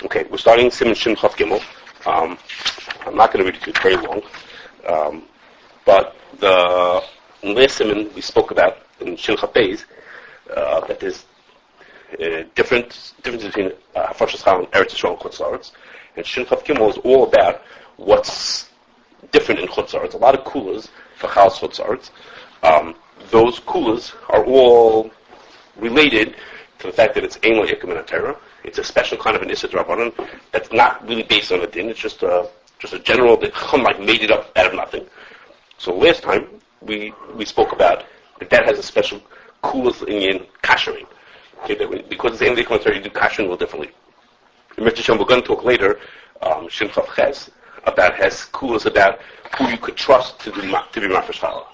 Okay, we're starting Siman Shin Chaf Gimel. I'm not going to read it, it's very long. But the last Siman we spoke about in Shin Chaf Beis, that there's difference between Hafrashas and Eretz Yisrael and Chutz La'aretz. And Shin Chaf Gimel is all about what's different in Chutz La'aretz. A lot of kulas for Chal Chutz La'aretz. Those kulas are all related to the fact that it's Ein L'Ikum in a Torah. It's a special kind of an Issa D'Rabbanan that's not really based on a din. It's just a general, the Chum like made it up out of nothing. So last time we spoke about that has a special kulas in kashering. Okay, because it's Ein L'Ikum in a Torah, you do kashering a little differently. In Mr. Shem, we're going to talk later, Shin Chaf Ches, about has kulas about who you could trust to be Hafrashah.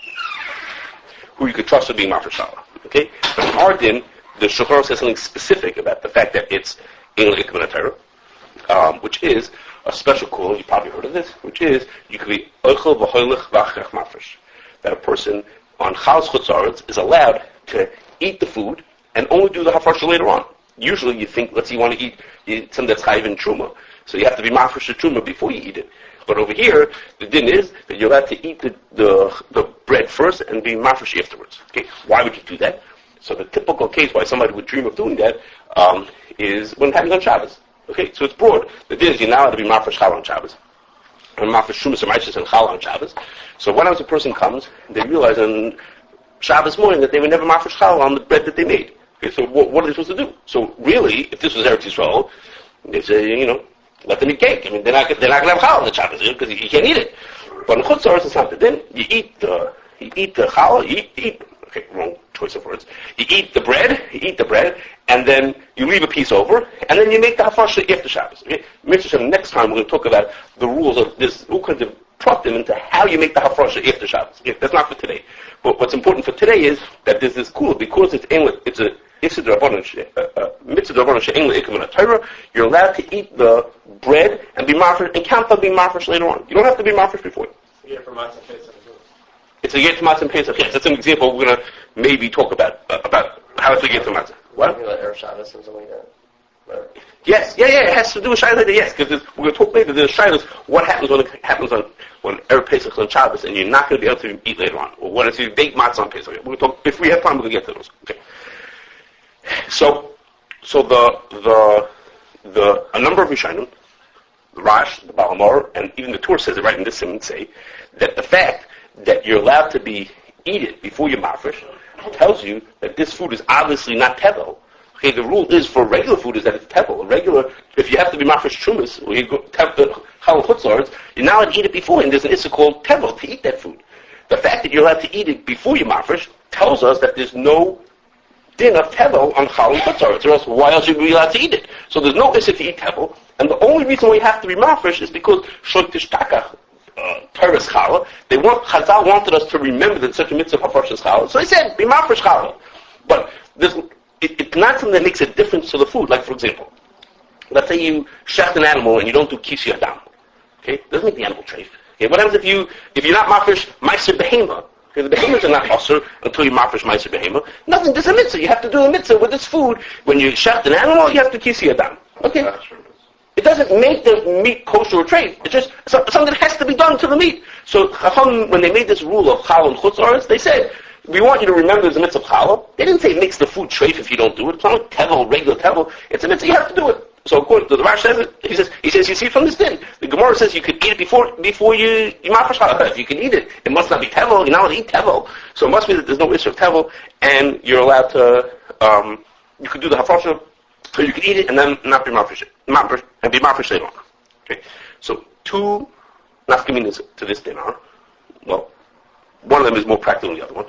Who you could trust to be Hafrashah. Okay? But in our din, the Shulchan says something specific about the fact that it's Ein L'Ikum in a Torah, which is a special kula, you probably heard of this, which is you could be Oichel v'hoilech v'achach mafresh. That a person on Chal Chutz La'aretz is allowed to eat the food and only do the hafrasha later on. Usually you think, let's say you want to eat something that's chayiv in truma, so you have to be mafresh truma before you eat it. But over here, the din is that you're allowed to eat the bread first and be mafresh afterwards. Okay, why would you do that? So the typical case why somebody would dream of doing that is when it happens on Shabbos. Okay, so it's broad. The din is you're now allowed to be mafresh chal on Shabbos, and mafresh shumas and ma'asos and chal on Shabbos. So when a person comes, they realize on Shabbos morning that they were never mafresh chal on the bread that they made. Okay, so what are they supposed to do? So really, if this was Eretz Yisrael, they say, let them eat cake. I mean, they're not going to have chal on the Shabbos because you can't eat it. But in Chutz La'aretz it's not the din. You eat the chal. You eat. Okay, wrong choice of words. You eat the bread, and then you leave a piece over, and then you make the hafrasha after Shabbos. Okay? Next time we're going to talk about the rules of this. We're going to plot them into how you make the hafrasha after Shabbos. Okay? That's not for today. But what's important for today is that there's this kula, because it's a mitzvah d'Rabbanan she'ein l'Ikum in a Torah. You're allowed to eat the bread and be mafresh and count on being mafresh later on. You don't have to be mafresh before. Yeah, for matzah Pesach. It's a Yet Matzah and Pesach. Yes, that's an example we're going to maybe talk about how it's a Yet Matzah. What? Like Erev Shabbos or something like that. Right. Yes, it has to do with Shiloh later, yes, because we're going to talk later. There's Shiloh, what happens when Erev Pesach is on Shabbos and you're not going to be able to eat later on, or when it's you bake matzah on Pesach. We're going to talk, if we have time, we're going to get to those. Okay. So a number of Rishonim, the Rash, the Balamor, and even the Torah says it right in this sim, say that the fact that you're allowed to eat it before you mafresh tells you that this food is obviously not Tevel. Okay, the rule is for regular food is that it's Tevel. If you have to be mafresh chumas, or you go Tevel Chal Chutz La'aretz, you're not allowed to eat it before, and there's an issa called Tevel to eat that food. The fact that you're allowed to eat it before you mafresh tells us that there's no din of Tevel on Chal Chutz La'aretz, or else why else would you be allowed to eat it? So there's no issa to eat Tevel, and the only reason why you have to be mafresh is because Shot Tishtaka Teres Challah. Chazal wanted us to remember that such a mitzvah Hafrashas Challah. So he said, be mafresh Challah. But it's not something that makes a difference to the food. Like, for example, let's say you shecht an animal and you don't do kisi adam. Okay? It doesn't make the animal treif. Okay? What happens if you're not mafresh meiser behema? Okay? The behemoths are not usher until you mafresh meiser behema. Nothing, there's a mitzvah. You have to do a mitzvah with this food. When you shecht an animal, you have to kisi adam. Okay? It doesn't make the meat kosher or treif. It's just something that has to be done to the meat. So Chacham, when they made this rule of Chal and Chutz La'aretz, they said, we want you to remember there's a mitzvah of Challah. They didn't say it makes the food treif if you don't do it. It's not like Tevel, regular Tevel. It's a mitzvah, you have to do it. So according to the Rash says it, he says, you see from this din. The Gemara says you could eat it before you mafresh Challah. If you can eat it, it must not be Tevel. You're not allowed to eat Tevel. So it must be that there's no issue of Tevel, and you're allowed to, you could do the hafrasha, so you can eat it and then not be mafresh and be mafresh later on. Okay. So two nafkaminas to this din are, well, one of them is more practical than the other one.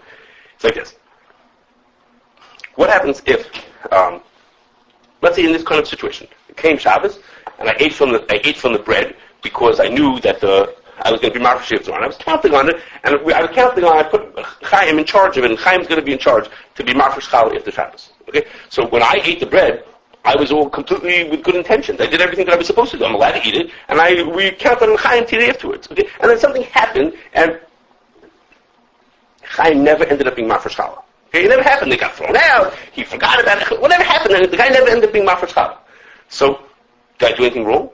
It's like this. What happens if, let's say in this kind of situation, it came Shabbos and I ate from the bread because I knew that I was going to be mafresh on. I was counting on it, and I put Chaim in charge of it, and Chaim's going to be in charge to be mafresh Challah after Shabbos. Okay. So when I ate the bread, I was all completely with good intentions. I did everything that I was supposed to do. I'm allowed to eat it, and we counted on Chaim till afterwards. Okay? And then something happened, and Chaim never ended up being mafresh Challah. Okay? It never happened. They got thrown out. He forgot about it. Whatever happened, and the guy never ended up being mafresh Challah. So Did I do anything wrong?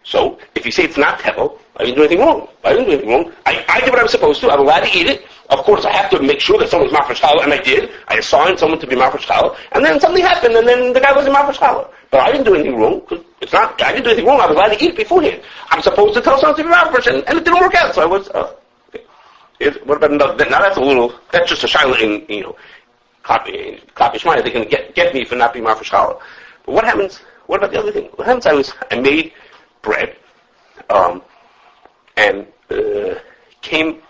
So, if you say it's not Tevel, I didn't do anything wrong. I didn't do anything wrong. I did what I was supposed to. I'm allowed to eat it. Of course, I have to make sure that someone's Mafresh Challah, and I did. I assigned someone to be Mafresh Challah, and then something happened, and then the guy wasn't Mafresh Challah. But I didn't do anything wrong, because I didn't do anything wrong. I was allowed to eat it beforehand. I'm supposed to tell someone to be Mafresh, and it didn't work out, so I was, okay. What about another? Now that's just a shiloh in, copy Shmaya. They can get me for not being Mafresh Challah. But what happens? What about the other thing? What happens? I made bread, and came,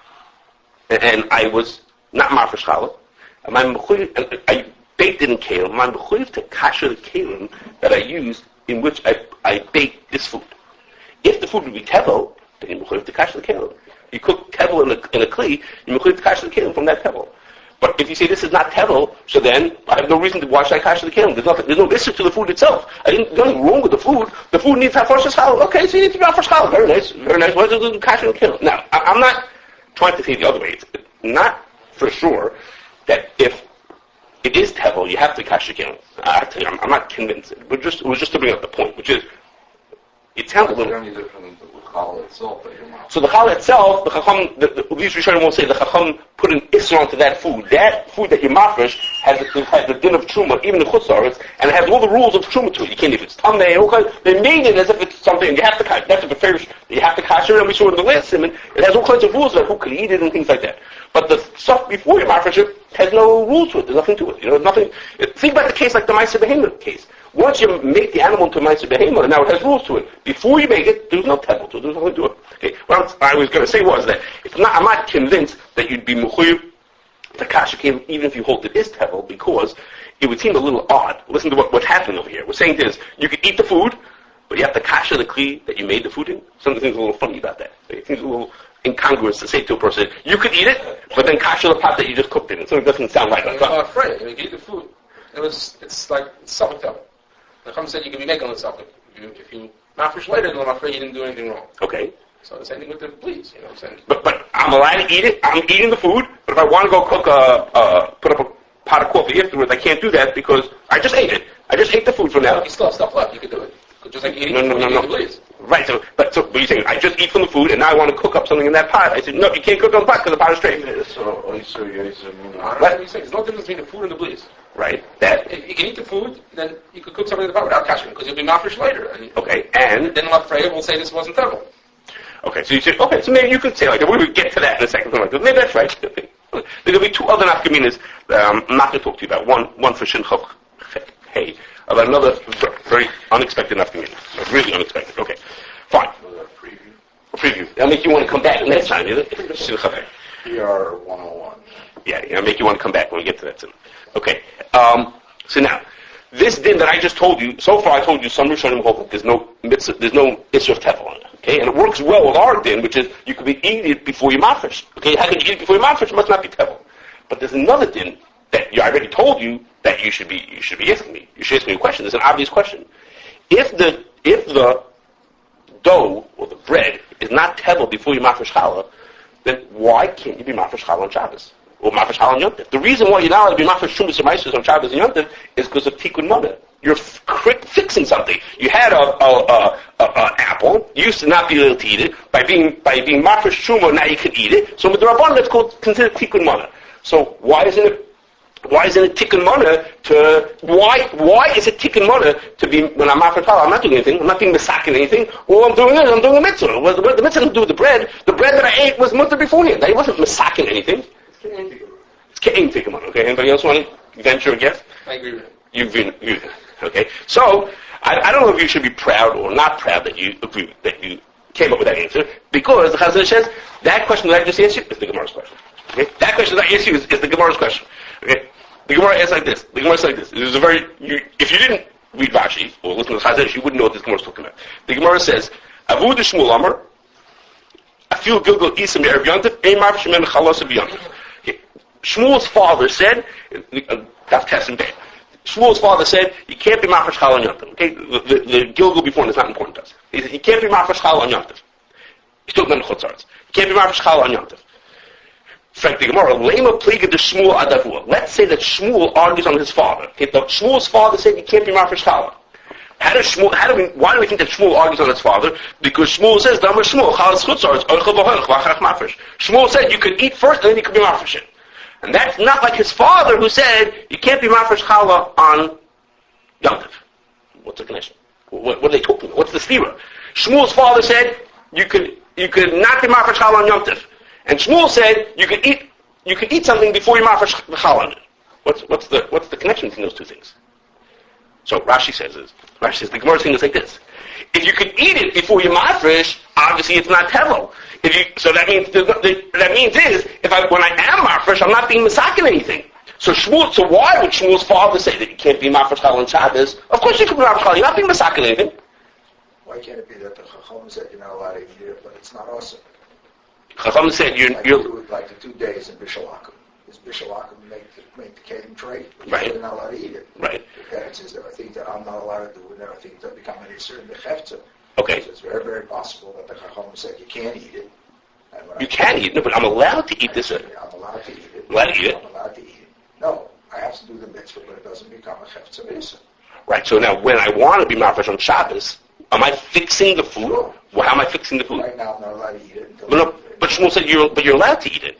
and I was not Mafresh Challah. I baked it in kelim. I'm mechuyev to kasher the kelim that I used in which I baked this food. If the food would be tevel, then you're mechuyev to kasher the kelim. You cook tevel in a kli, you're mechuyev to kasher the kelim from that tevel. But if you say this is not tevel, so then I have no reason to why should I kasher the kelim? There's no issue to the food itself. There's nothing wrong with the food. The food needs hafrashas challah. Okay, so you need to be hafrashas challah. Very nice, very nice. Why does it do kasher the kelim? Now, I'm not trying to say the other way. It's not for sure that if it is tevel, you have to kasher kelim. I tell you, I'm not convinced. But it was just to bring up the point, which is it sounds a little. Any different with challah itself that you're not. So the challah itself, the chacham, these Rishonim will say the chacham put an isra onto that food. That food that you mafresh has the din of truma, even the chutzaretz, and it has all the rules of truma to it. You can't if it's tamei. Okay, they made it as if it's something you have to kasher. That's a beferish. You have to kasher, and we saw in the last simon. It has all kinds of rules about who can eat it and things like that. But the stuff before you mafresh it has no rules to it. There's nothing to it. Nothing. Think about the case like the Ma'aser Behemah case. Once you make the animal into a Ma'aser Behemah, now it has rules to it. Before you make it, there's no tevel to it. There's nothing to it. Okay. What I was going to say was that I'm not convinced that you'd be mechuyev to kasher kelim even if you hold it is tevel, because it would seem a little odd. Listen to what's happening over here. We're saying this: you can eat the food, but you have to kasher the kli that you made the food in. Something seems a little funny about that. It seems a little incongruous to say to a person, you could eat it, but then kasher the pot that you just cooked in. So it doesn't sound right. I'm not afraid. You eat the food. It's like something tevel. The Chacham said you can be making it something. If you mafresh later, then I'm afraid you didn't do anything wrong. Okay. So the same thing with the bleeds, you know what I'm saying? But I'm allowed to eat it. I'm eating the food. But if I want to go cook put up a pot of coffee afterwards, I can't do that because I just ate it. I just ate the food for now. You still have stuff left. You could do it. Just like eating no. the bleeds. Right. But you're saying I just eat from the food and now I want to cook up something in that pot. I said no, you can't cook on the pot because the pot is straight. Right. There's no difference between the food and the bleeds. Right. That. If you can eat the food, then you could cook something in the pot without kashering because you'll be mafresh later. Okay. And then I'm afraid we'll say this wasn't tevel. Okay, so you say, okay, so maybe you could say, like, we would get to that in a second. Maybe that's right. There'll be two other nafkaminas I'm not going to talk to you about. One for Shin Chav Hey, about another very unexpected nafkamina. Really unexpected. Okay, fine. A preview. That'll make you want to come back next time, isn't it? Shin Chav Hey. PR 101. Yeah, it'll make you want to come back when we get to that soon. Okay, so now, this din that I just told you, so far I told you some Rishonim hold that there's no issue of tevel on it. Okay, and it works well with our din, which is you could be eating it before you mafresh. Okay, how can you eat it before you mafresh? It must not be tevel. But there's another din that I already told you that you should be asking me. You should ask me a question. There's an obvious question. If the dough or the bread is not tevel before you mafresh challah, then why can't you be mafresh challah on Shabbos? Or mafresh challah on Yom Tov? The reason why you're not allowed to be mafresh shumas and ma'asos on Shabbos and Yom Tov is because of tikkun mana. You're fixing something. You had a apple. You used to not be able to eat it. By being mafresh shuma, now you can eat it. So with the rabbanon, that's considered tikkun mana. So why isn't it tikkun mana to why is it tikkun mana to be when I'm mafresh challah? I'm not doing anything. I'm not being misakin anything. All I'm doing is I'm doing a mitzvah. Well, the mitzvah doesn't do with the bread. The bread that I ate was mutter beforehand. I wasn't misakin anything. It's ke'ein tikkun mana. Okay. Anybody else want to venture a guess? I agree with You okay, so I don't know if you should be proud or not proud that you agree that you came up with that answer, because the Chazon says that question that I just answered is the Gemara's question. Okay, that question that I asked you is the Gemara's question. Okay, the Gemara asks like this. The Gemara says like this. This is a very if you didn't read Rashi or listen to the Chazon, you wouldn't know what this Gemara is talking about. The Gemara says, "Avu de Shmuel Amar, Afil Gilgal Isam Erev Yontif, Ein Marv Shemen Chalos B'Yontif." Shmuel's father said, that's Tessim Bey. Shmuel's father said, you can't be mafresh challah on Yom Tov. Okay, the Gilgal before is not important to us. He said, you can't be mafresh challah on Yom Tov. He's talking about the chutzarts. You can't be mafresh challah on Yom Tov. Frank the Gemara, lema pliga de Shmuel adavua. Let's say that Shmuel argues on his father. Okay, Shmuel's father said you can't be mafresh challah. Why do we think that Shmuel argues on his father? Because Shmuel says, Shmuel said you could eat first and then you could be mafresh it. And that's not like his father who said you can't be mafresh challah on Yom Tov. What's the connection? What are they talking about? What's the stira? Shmuel's father said you could not be mafresh challah on Yom Tov. And Shmuel said you could eat something before you mafresh challah on it. What's the connection between those two things? So Rashi says the Gemara thing is like this: if you could eat it before you mafresh, obviously it's not tevel. So that means when I am mafresh, I'm not being misakin anything. So why would Shmuel's father say that you can't be mafresh challah on Shabbos? Of course you can be mafresh challah. You're not being misakin anything. Why can't it be that the Chacham said you're not allowed to eat it, but it's not awesome? Chacham said you're like the 2 days in Bishalakum. Is Bishalakum make the cake tray? Right. You're not allowed to eat it. Right. The parents says that I think that I'm not allowed to do it, and I think that become any certain bechefta. Okay. So it's very, very possible that the Chacham said you can't eat it. You can eat it, no, but I'm allowed to eat this. I'm allowed to eat it. Allowed to eat it? I'm allowed to eat it. No, I have to do the mitzvah, but it doesn't become a chefta mitzvah. Right. So now, when I want to be mafresh on Shabbos, am I fixing the food? Sure. Well, how am I fixing the food? Right now, I'm not allowed to eat it. But Shmuel said you're allowed to eat it.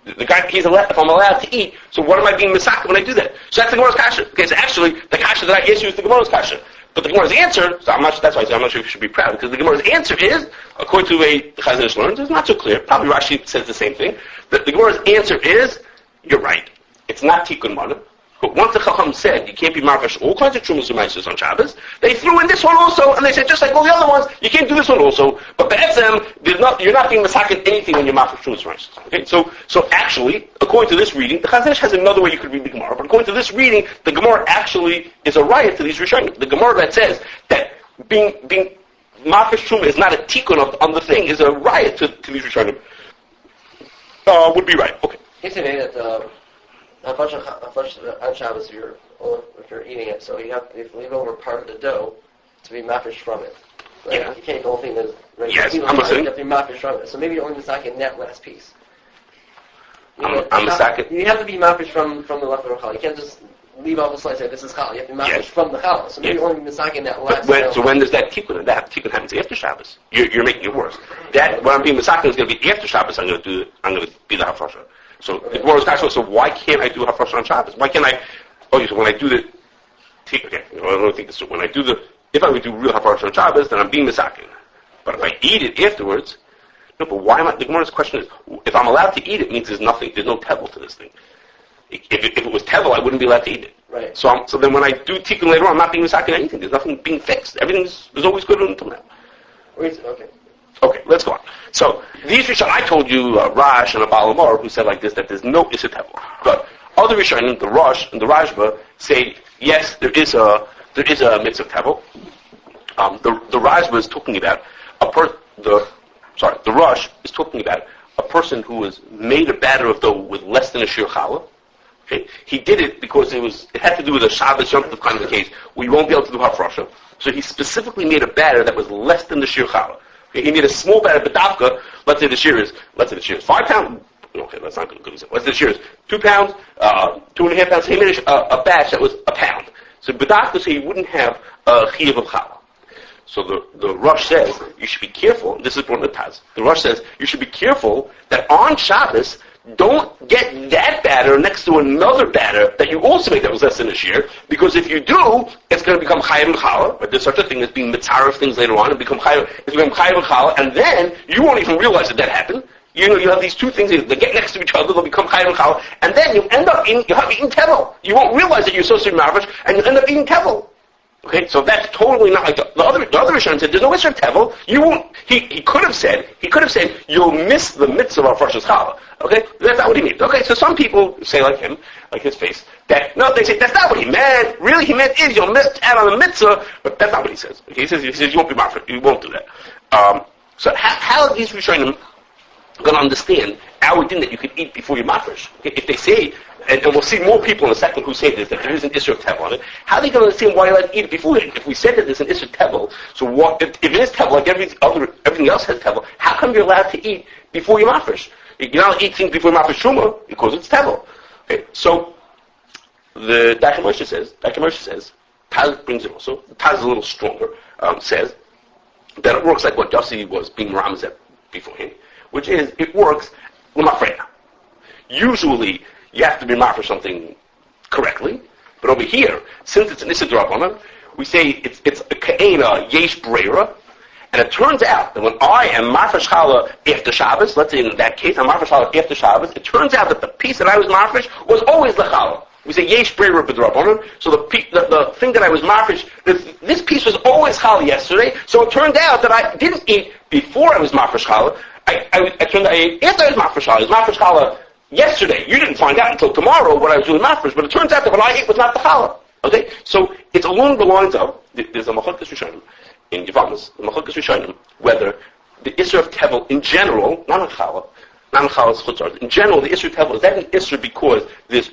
The guy, he's allowed, if I'm allowed to eat, so what am I being misakin when I do that? So that's the Gemara's kasha. Okay, so actually, the kasha that I asked you is the Gemara's kasha. But the Gemara's answer, that's why I say I'm not sure if you should be proud, because the Gemara's answer is, according to the Chazanish learns, it's not so clear. Probably Rashi says the same thing. The Gemara's answer is, you're right. It's not tikkun mana. But once the Chacham said you can't be marvash all kinds of trumas and meisos on Shabbos, they threw in this one also, and they said just like all the other ones, you can't do this one also. But be'etzem, you're not being masakin anything when you're marvash trumas and meisos. Okay, so actually, according to this reading, the Chazanish has another way you could read the Gemara. But according to this reading, the Gemara actually is a riot to these Rishonim. The Gemara that says that being marvash truma is not a tikkun on the thing is a riot to these Rishonim. Would be right. Okay. He said that hafrasha on Shabbos, if you're eating it, so you have to leave over part of the dough to be mafresh from it. Right? Yeah. You can't eat the whole thing that's ready. Yes, you I'm listening. have to be mafresh from it. So maybe you only misakin that last piece. I'm misakin. You have to be mafresh from the leftover challah. You can't just leave off a slice and say this is challah. You have to be mafresh from the challah. So maybe you only misakin that last. So when does that tikkun? That tikkun happens after Shabbos. You're making it worse. That when I'm being misakin is going to be after Shabbos. I'm going to be the hafrasha. So the Gemara is kashrus. So why can't I do hafrasha on Shabbos? Why can't I? So when I do the okay, I don't think this. When I do if I would do real hafrasha on Shabbos, then I'm being misakin. But if I eat it afterwards, no. But why am I? The Gemara's question is, if I'm allowed to eat it, means there's no tevel to this thing. If it was tevel, I wouldn't be allowed to eat it. Right. So then when I do tikkun later on, I'm not being misakin anything. There's nothing being fixed. Everything's always good until now. Okay. Okay, let's go on. So these Rishonim, I told you Rash and Abalamor, who said like this, that there's no Issa Tevel. But other Rishonim, the Rosh and the Rajba, say yes, there is a mitzvah Tevel. The Rajba is talking about the Rosh is talking about a person who has made a batter of dough with less than a shir challah. Okay, he did it because it had to do with a Shabbos Yom Tov kind of a case where you won't be able to do hafrasha. So he specifically made a batter that was less than the shir challah. He made a small batter, bedavka. Let's say the shear is 5 pounds. Okay, that's not good. Let's say the shear is 2 pounds, 2.5 pounds. He made a batch that was a pound. So bedavka, so he wouldn't have a chiyuv of challah. So the Rosh says you should be careful. This is one of the Taz. The Rosh says you should be careful that on Shabbos don't get that batter next to another batter that you also make that was less than a shear, because if you do, it's going to become chayav and challah. But there's such a thing as being mitzaref things later on and become chayav. It's become chayav and challah, and then you won't even realize that happened. You have these two things, they get next to each other, they'll become chayav and challah, and then you end up eating tevel. You won't realize that you're associated with marvash, and you end up eating tevel. Okay, so that's totally not like the other Rishonim said. There's no issue of tevel. You won't. He could have said you'll miss the mitzvah of Hafrashas challah. Okay, that's not what he means. Okay, so some people say like him, like his face, that no, they say that's not what he meant. Really, he meant is you'll miss out on the mitzvah, but that's not what he says. Okay, he says you won't be mafresh. You won't do that. So how are these Rishonim going to understand our thing that you can eat before you mafresh? Okay, if they say. And we'll see more people in a second who say this, that there is an Isser Tevel on it. How are they going to understand why you like to eat it before? If we said that there's an Isser Tevel, so what, if it is Tevel, like everything else has Tevel, how come you're allowed to eat before you mafresh? You're not allowed to eat things before you mafresh Truma, because it's Tevel. Okay, so the Dr. Moshe says, Taz brings it also. Taz is a little stronger. Says that it works like what Yossi was being ramzed beforehand, which is it works l'mafreya. Usually you have to be mafresh something correctly, but over here, since it's an issa d'Rabbanan, we say it's a ka'ena yesh breira, and it turns out that when I am mafresh challah after Shabbos, let's say in that case I'm mafresh challah after Shabbos, it turns out that the piece that I was mafresh was always the challah. We say yesh breira b'drabanan, so the thing that I was mafresh, this piece was always challah yesterday, so it turned out that I didn't eat before I was mafresh challah, I turned out I ate after I was mafresh challah. I was mafresh challah yesterday. You didn't find out until tomorrow what I was doing mafresh, but it turns out that what I ate was not the challah. Okay? So it's along the lines of, there's a machlokes rishonim in Yevamos, the machlokes rishonim, whether the Isser of Tevel in general, not in Chalah's chutzar, in general the Isser of Tevel, is that an Isser because there's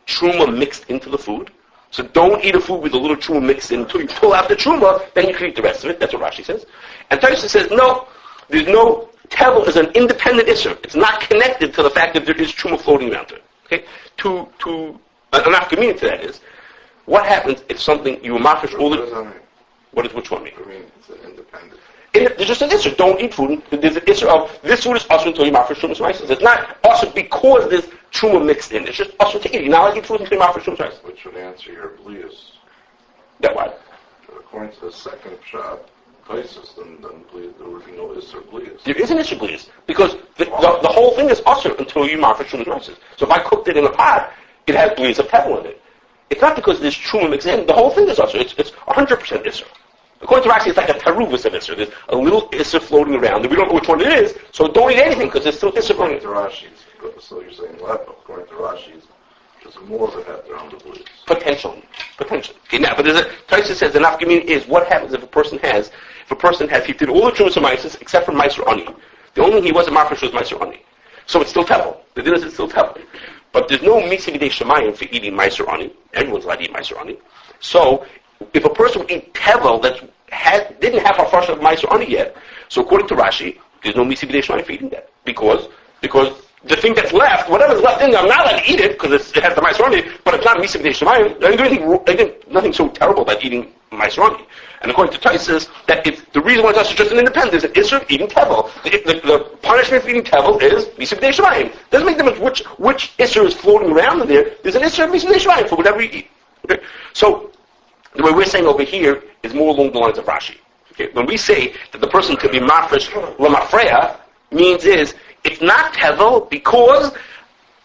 truma mixed into the food? So don't eat a food with a little truma mixed in until you pull out the truma, then you can eat the rest of it. That's what Rashi says. And Tosfos says, no, there's no, Tevel is an independent Isser. It's not connected to the fact that there is truma floating around it. Okay? An after-meaning to that is, what happens if something, you mafresh all the... Which one mean? I mean, it's an independent. There's just an issue. Don't eat food. There's an issue of this food is usher until you mafresh shumas rice. It's not usher because there's truma mixed in. It's just usher to eat. You're not allowed to eat food until you mafresh shumas rice. Which would answer your blias. That why? According to the second shot, places, then blias, there would be no isser blias. There is an issue blias because the whole thing is usher until you mafresh shumas rice. So if I cooked it in a pot, it has blias of tevel in it. It's not because there's truma mixed in. The whole thing is usher. It's 100% isser. According to Rashi, it's like a taruvus of Isser. There's a little Isser floating around, and we don't know which one it is, so don't eat anything, because there's still Isser floating. According to Rashi, so you're saying what? According to Rashi, there's more of a heter on the blias. Potentially. Okay, now, but Tosfos says the nafkamin is what happens if a person has, he did all the trumas of Maisus except for Meiser Ani. The only thing he wasn't mafresh was Meiser Ani. So it's still Tevel. The din is it's still Tevel. But there's no Misi B'dei Shemayim for eating Meiser Ani. Everyone's allowed to eat Meiser Ani. So, if a person would eat Tevel that didn't have Hafrashah of Meiser Ani yet, so according to Rashi, there's no Misi B'dei Shemayim for eating that. Because the thing that's left, whatever's left in there, I'm not allowed to eat it, because it has the Meiser Ani, but it's not Misi B'dei Shemayim. I didn't nothing so terrible about eating Meiser Ani. And according to Tosfos, that the reason why it's just an independent is an Isser of eating Tevel. The punishment for eating Tevel is Misi B'dei Shemayim. Doesn't make difference which Isser is floating around in there. There's an Isser of Misi B'dei Shemayim for whatever you eat. Okay? So, the way we're saying over here is more along the lines of Rashi. Okay? When we say that the person could be mafresh l'mafreya, means it's not Tevel because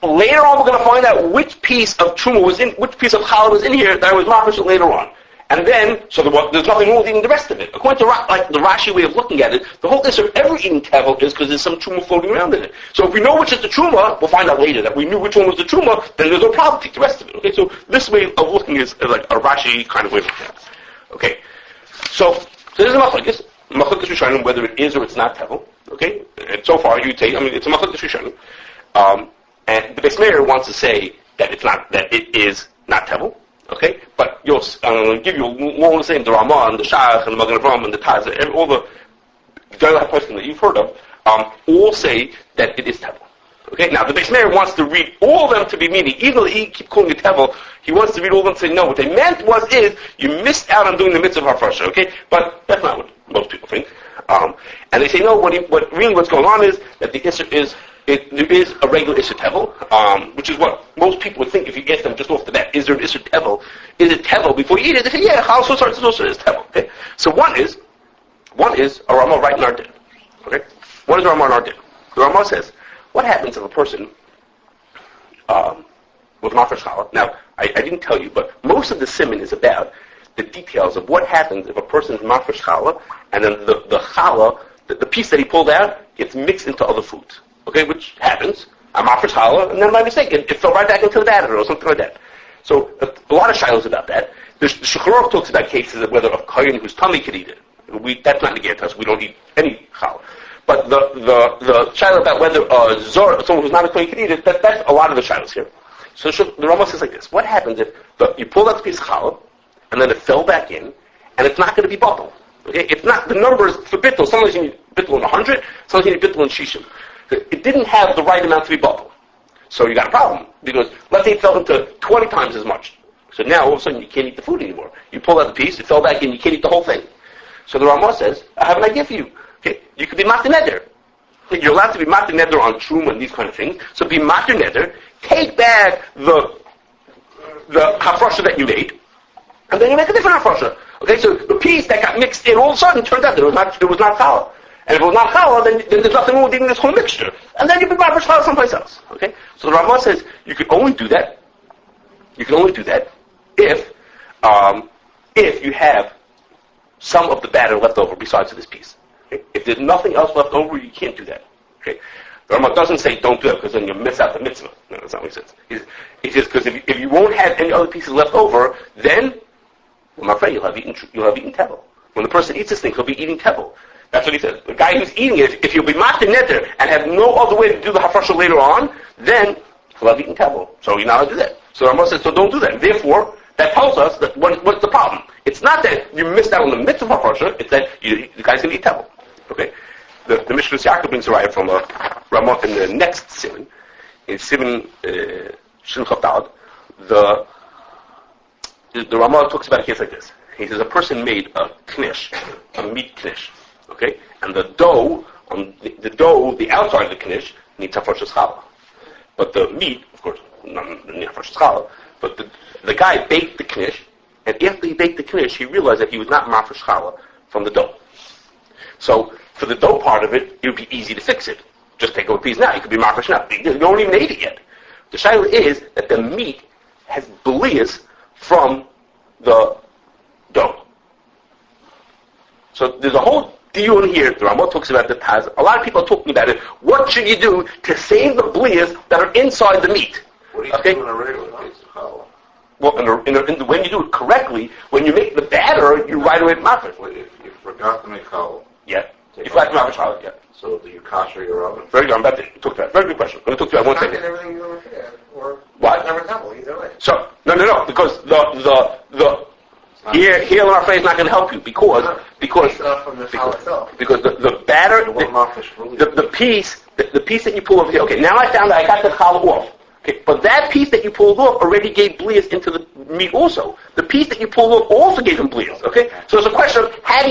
later on we're going to find out which piece of truma which piece of challah was in here that I was mafresh later on. And then, there's nothing wrong with eating the rest of it. According to the Rashi way of looking at it, the whole issue of ever eating tevel is because there's some truma floating around in it. So if we know which is the truma, we'll find out later that we knew which one was the truma, then there's no problem to eat the rest of it. Okay, so this way of looking is like a Rashi kind of way of looking at it. Okay, so there's a machlokes. Machlokes rishonim whether it is or it's not tevel. Okay, and so far you take, it's a machlokes rishonim. And the Beis Meir wants to say that it is not tevel. Okay, but I'm going to give you all the same, the Ramah and the Shach and the Magen Avraham and the Taz, and all the very question that you've heard of, all say that it is Tevel. Okay, now the Beis Meir wants to read all of them to be meaning, even though he keep calling it Tevel, he wants to read all of them and say, no, what they meant is, you missed out on doing the mitzvah of Hafrashah, okay? But that's not what most people think. And they say, no, what's going on is that the Isser is, there is a regular Isser Tevel, which is what most people would think if you ask them just off the bat, is there an Isser Tevel? Is it Tevel before you eat it? They say, yeah, Chal also is Tevel. Okay? So one is a Ramah right in our din. Okay? What is a Ramah in our din? The Ramah says, what happens if a person with mafresh challah? Now, I didn't tell you, but most of the siman is about the details of what happens if a person is mafresh challah, and then the challah, the piece that he pulled out, gets mixed into other foods. Okay, which happens. I'm mafresh challah, and then by mistake, it fell right back into the batter or something like that. So a lot of shilos about that. The Shulchan Aruch talks about cases of whether a kohen whose tummy could eat it. That's not negated to us. We don't eat any challah. But the shiloh about whether someone who's not a kohen can eat it, that's a lot of the shilos here. So the Ramah says like this: what happens if you pull out the piece of challah, and then it fell back in, and it's not going to be bottled? Okay, it's not the numbers for bittul. Sometimes you need bittul in 100, sometimes you need bittul in shishim. It didn't have the right amount to be bottled. So you got a problem, because let's say it fell into 20 times as much. So now all of a sudden you can't eat the food anymore. You pull out the piece, it fell back in, you can't eat the whole thing. So the Ramah says, I have an idea for you. Okay, you could be matir neder. You're allowed to be matir neder on truma and these kind of things. So be matir neder, take back the hafrasha that you made, and then you make a different hafrasha. Okay, so the piece that got mixed in all of a sudden turned out that it was not challah. And if it was not challah, then there's nothing wrong with eating this whole mixture. And then you be mafresh challah someplace else. Okay, so the Ramah says you can only do that. You can only do that if you have some of the batter left over besides this piece. Okay? If there's nothing else left over, you can't do that. Okay? The Rambam doesn't say don't do it because then you miss out the mitzvah. No, that's not what he says. He says because if you won't have any other pieces left over, then I'm afraid you'll have eaten tevel. When the person eats this thing, he'll be eating tevel. That's what he says. The guy who's eating it, if you'll be matir neder and have no other way to do the hafrasha later on, then he'll have eaten tevel. So you're not allowed to do that. So the Rambam says so don't do that. Therefore, that tells us that what's the problem? It's not that you missed out on the mitzvah hafrasha, it's that the guy's going to eat tevel. Okay? The Mishnah Yaakov brings a raya from Ramah in the next simon, in simon Shulchan Daled. The Ramah talks about a case like this. He says a person made a knish, a meat knish, okay, and the dough, the outside of the knish needs hafrashas challah, but the meat, of course, not hafrashas challah, but the guy baked the knish, and after he baked the knish, he realized that he was not mafresh challah from the dough. So for the dough part of it, it would be easy to fix it. Just take a piece now. You could be mafresh now. You don't even ate it yet. The shaila is that the meat has blias from the dough. So there's a whole deal in here. The Ramah talks about the Taz. A lot of people are talking about it. What should you do to save the blias that are inside the meat? What do you do in a regular piece of challah? Well, when you do it correctly, when you make the batter, you right away mafresh. If you forgot to make challah. Yeah. You forgot to mafresh challah, yeah. So do you kasher your oven? Very good. I'm about to talk to that. Very good question. I'm going to talk to that one Not second. get everything you want to or What? never double, either way. So no, because here our phrase is not going to help you because From the challah itself. because the batter the piece that you pull over here. Okay, now I found that I got the challah off. Okay, but that piece that you pulled off already gave blias into the meat also. The piece that you pulled off also gave him blias. Okay, so it's a question of how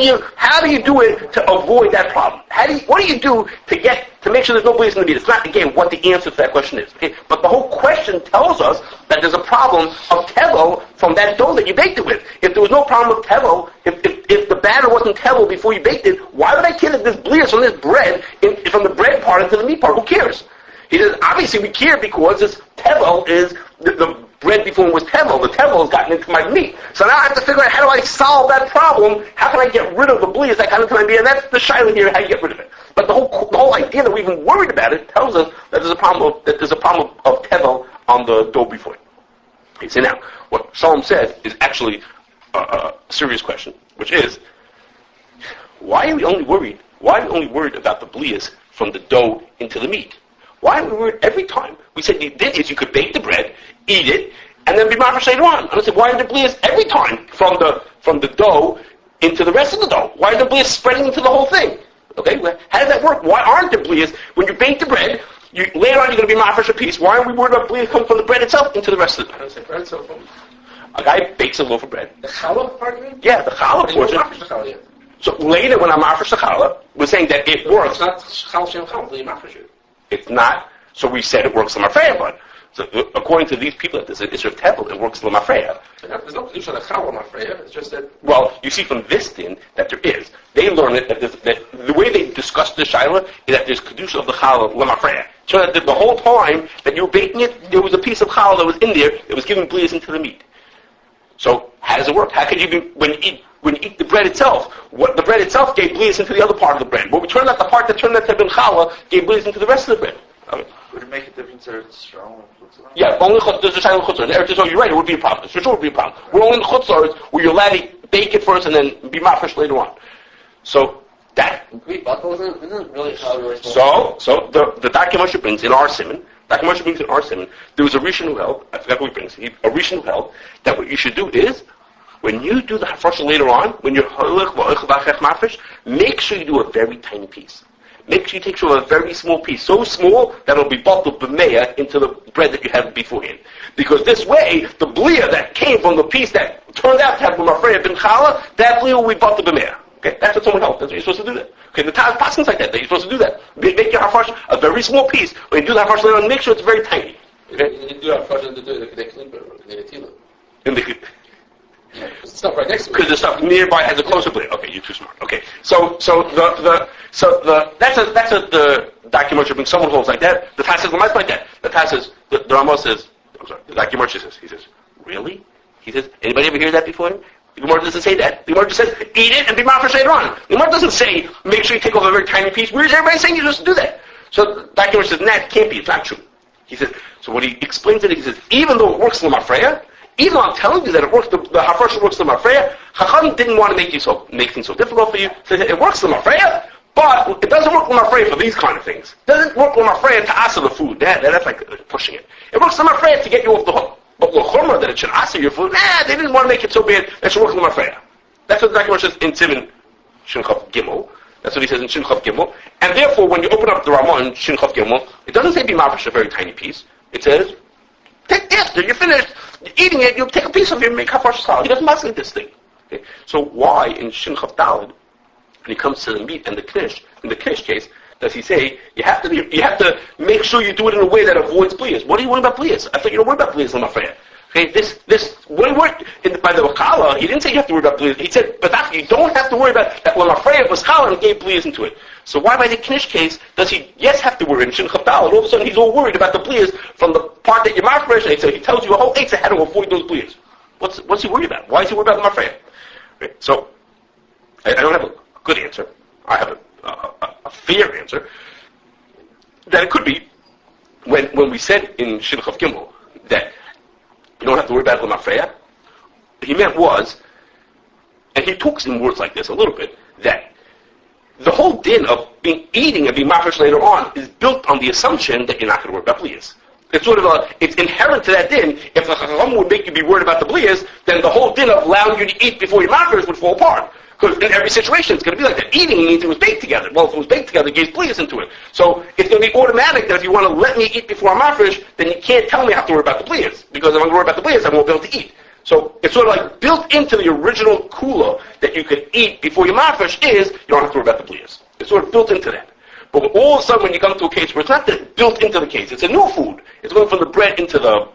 do you do it to avoid that problem? What do you do to make sure there's no blias in the meat? It's not again what the answer to that question is. Okay, but the whole question tells us that there's a problem of tevel from that dough that you baked it with. If there was no problem with tevel, if the batter wasn't tevel before you baked it, why would I care that there's blias from this bread from the bread part into the meat part? Who cares? He says, obviously we care because this tevel is, the bread before it was tevel. The tevel has gotten into my meat. So now I have to figure out how do I solve that problem? How can I get rid of the blias that got into my meat? And that's the shiloh here, how you get rid of it. But the whole idea that we're even worried about it tells us that there's a problem of tevel on the dough before it. Okay, so now, what Shalom said is actually a serious question, which is, why are we only worried about the blias from the dough into the meat? Why are we worried every time? We said you did is you could bake the bread, eat it, and then be mafresh later on. And I said, why are the blias every time from the dough into the rest of the dough? Why are the blias spreading into the whole thing? Okay, well, how does that work? Why aren't the blias when you bake the bread? Later on you're going to be mafresh a piece. Why are we worried about blias coming from the bread itself into the rest of the dough? I don't say bread itself. A guy bakes a loaf of bread. The challah part of it? Yeah, the challah portion. The challah yet. So later when I'm mafresh the challah, we're saying that it works. It's not challah shem challah until you mafresh it. It's not. So we said it works l'mafreya, but so according to these people, there's an issue of tevel, it works l'mafreya. There's no kedusha of challah mafreya. It's just that. Well, you see from this thing that there is. They learn it that the way they discuss the shaila is that there's kedusha of the challah l'mafreya. So that the whole time that you were baking it, there was a piece of challah that was in there that was giving blias into the meat. So how does it work? How could you when you eat the bread itself? The bread itself gave blias into the other part of the bread. But we turned out the part that turned out to have been challah gave blias into the rest of the bread. Would it make a difference if it's strong? Yeah, only there's a shayla chutzor. You're right, it would be a problem. For sure it would be a problem. We're only in the chutzor where you're allowed to bake it first and then be mafresh later on. So that. Wait, buckle isn't really how really So the Dr. Moshe brings in our simon. There was a Rishon who held. I forgot who he brings. A Rishon who held that what you should do is when you do the hafrasha later on, when you're mafresh, make sure you do a very tiny piece. make sure you take a very small piece, so small that it'll be bottled b'meya into the bread that you have beforehand. Because this way, the blia that came from the piece that turned out to have b'mafreya bin challah, that blia will be bottled b'meya. Okay, that's what someone held. That's what you're supposed to do that. Okay, the Taz passes like that you're supposed to do that. Make your hafrasha a very small piece. When you do the hafrasha later on, make sure it's very tiny. Okay? You do hafrasha to do the klipa, the tevel. In the It's stuff right next to it. because the stuff nearby has a closer blade. Okay, you're too smart. Okay, so the documentary brings someone holds like that. The Taz says the like that. The Taz says the Rama says, I'm sorry, the documentary says, he says, really? He says, anybody ever hear that before? The Gemara doesn't say that. The Gemara just says, eat it and be mafresh later on. The Gemara doesn't say, make sure you take off a very tiny piece. Where's everybody saying you just do that? So the documentary says, nah, it can't be. It's not true. He says, so what he explains it, he says, even though it works in the mafreya, even though I'm telling you that it works, the hafrasha works in the mafreya, Chacham didn't want to make things so difficult for you. So it works in the mafreya, but it doesn't work in the mafreya for these kind of things. It doesn't work in the mafreya to asa the food. That's like pushing it. It works in the mafreya to get you off the hook. But l'chumra that it should asa your food, they didn't want to make it so bad that it should work in the mafreya. That's what the document says in Tzivin Shin Chav Gimel. That's what he says in Shin Chav Gimel. And therefore, when you open up the Ramah in Shin Chav Gimel, it doesn't say be mafresh a very tiny piece. It says, after you're finished eating it, you'll take a piece of it and make hafrasha salad. He doesn't masking this thing. Okay? So why in Shin Chav Daled, when he comes to the meat and the knish, in the knish case, does he say you have to make sure you do it in a way that avoids blias? What are you worrying about blias? I thought you don't worry about blias in mafreya. Okay, when we worked by the Challah, he didn't say you have to worry about blias. He said, but you don't have to worry about that when mafreya was Challah and gave blias into it. So why by the knish case does he have to worry in Shin Chav Daled? All of a sudden he's all worried about the blias from the part that you're mafresh, and so he tells you a whole eitzah how to avoid those blias. What's he worried about? Why is he worried about the mafreya? Okay, so I don't have a good answer. I have a fair answer. That it could be when we said in Shin Chav Gimel that you don't have to worry about the mafreya, he meant was, and he talks in words like this a little bit, that the whole din of eating and being mafresh later on is built on the assumption that you're not going to worry about blias. It's sort of it's inherent to that din. If the chacham would make you be worried about the blias, then the whole din of allowing you to eat before your mafresh would fall apart. Because in every situation it's going to be like that. Eating means it was baked together. Well, if it was baked together, it gives blias into it. So it's going to be automatic that if you want to let me eat before I'm mafresh, then you can't tell me I have to worry about the blias. Because if I'm going to worry about the blias, I won't be able to eat. So it's sort of like built into the original kula that you could eat before your mafresh is, you don't have to worry about the blias. It's sort of built into that. But all of a sudden when you come to a case where it's not built into the case, it's a new food. It's going from the bread into the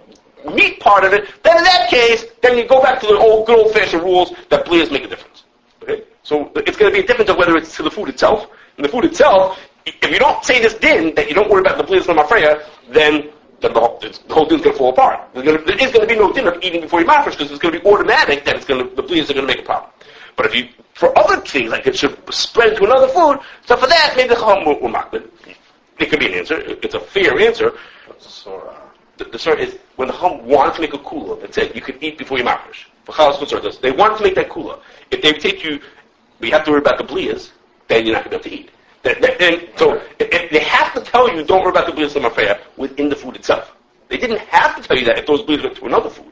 meat part of it. Then in that case, then you go back to the good old-fashioned rules that blias make a difference. Okay? So it's going to be a difference of whether it's to the food itself. And the food itself, if you don't say this din, that you don't worry about the blias from mafreya, then the whole din's going to fall apart. There is going to be no din of eating before you mafresh, because it's going to be automatic that the blias are going to make a problem. But if you, for other things, like it should spread to another food, so for that, maybe the chacham will makbid. It could be an answer. It's a fair answer. The surah is when the chacham wanted to make a kula that said you could eat before you mafresh. For chalas kutzor, they wanted to make that kula. If they take you, we have to worry about the blias, then you're not going to be able to eat. So they have to tell you don't worry about the blias of mafreya within the food itself. They didn't have to tell you that if those blias went to another food.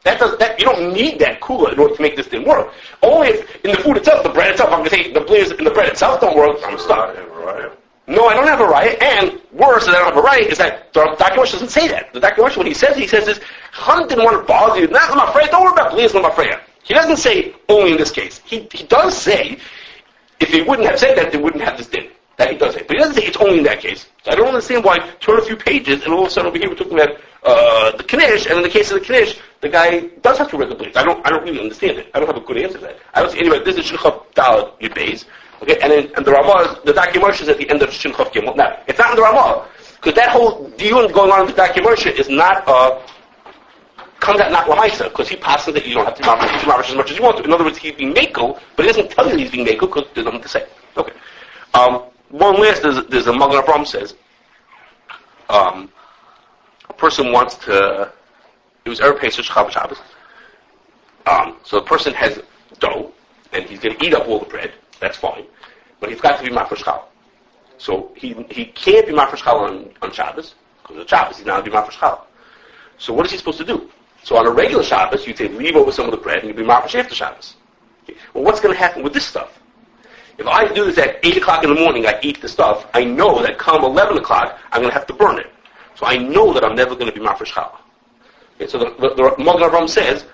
You don't need that kula in order to make this thing work. Only if in the food itself, the bread itself, I'm going to say the blias in the bread itself don't work, I'm stuck. No, I don't have a riot, and worse than I don't have a riot is that the document doesn't say that. The document, what he says is, Chacham didn't want to bother you. Not mafreya, don't worry about blias, not mafreya. He doesn't say only in this case. He does say, if he wouldn't have said that, they wouldn't have this din. That he does say. But he doesn't say it's only in that case. So I don't understand why turn a few pages, and all of a sudden over here we're talking about the knish, and in the case of the knish, the guy does have to read the blias. I don't really understand it. I don't have a good answer to that. I don't see, anyway, this is Shin Chav Daled Yud Beis. Okay, and the Ramah, the document is at the end of Shin Chav Gimel. Now, it's not in the Ramah, because that whole deal going on in the document is not, comes out not lamaisa, because he passes that you don't have to mafresh as much as you want to. In other words, he's being meko, but he doesn't tell you he's being meko because there's nothing to say. Okay. One last, there's a Magen Avraham says, a person wants to, it was Erev Pesach Shabbos. So the person has dough, and he's going to eat up all the bread. That's fine. But he's got to be mafresh challah. So he can't be mafresh challah on Shabbos, because of Shabbos, he's not going to be mafresh challah. So what is he supposed to do? So on a regular Shabbos, you'd say leave over some of the bread, and you'd be mafresh after Shabbos. Okay. Well, what's going to happen with this stuff? If I do this at 8 o'clock in the morning, I eat the stuff, I know that come 11 o'clock, I'm going to have to burn it. So I know that I'm never going to be mafresh challah. Okay, so the Magen Avraham says,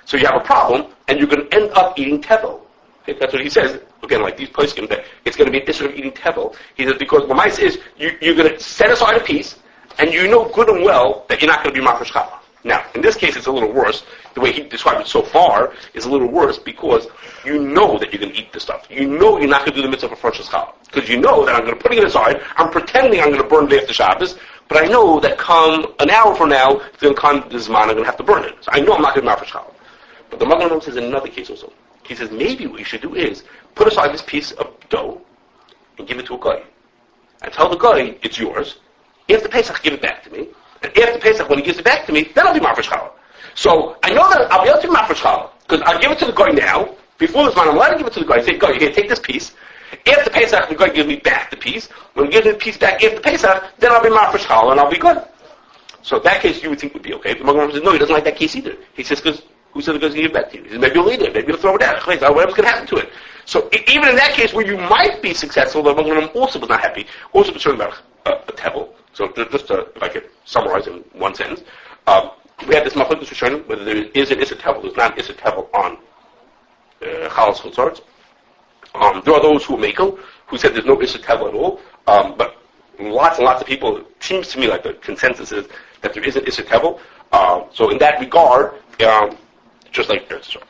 so you have a problem, and you're going to end up eating tevel. Okay, that's what he says. Again, like these poskim, that it's going to be an issue of eating tevel. He says, because what Ma'ase is, you're going to set aside a piece, and you know good and well that you're not going to be mafresh challah. Now, in this case, it's a little worse. The way he described it so far is a little worse because you know that you're going to eat this stuff. You know you're not going to do the mitzvah for Hafrashas challah. Because you know that I'm going to put it aside, I'm pretending I'm going to burn it after Shabbos, but I know that come an hour from now, it's going to come this man, I'm going to have to burn it. So I know I'm not going to be mafresh challah. But the Magen Avraham says in another case also. He says, maybe what you should do is put aside this piece of dough and give it to a guy. And tell the guy, it's yours. After Pesach, give it back to me. And after Pesach, when he gives it back to me, then I'll be mafresh challah. So I know that I'll be able to be mafresh challah because I'll give it to the guy now. Before this man, I'm allowed to give it to the guy. I say, guy, here, take this piece. After Pesach, the guy gives me back the piece. When he gives me the piece back after Pesach, then I'll be mafresh challah and I'll be good. So that case you would think would be okay. But Magen Avraham says, no, he doesn't like that case either. He says, because who said the guy's going to give it back to you? He says, maybe you'll eat it. Maybe you'll throw it out. Whatever's going to happen to it. So even in that case where you might be successful, the Magen Avraham also was not happy. Also concerned about a tevel. So just if I could summarize in one sentence, we have this machlokes Shulchan whether there is an issa tevel, there's not an issa tevel on chalas chutzarts. There are those who make who said there's no issa tevel at all, but lots and lots of people. It seems to me like the consensus is that there is an issa tevel. So in that regard, just like Eretz Yisrael.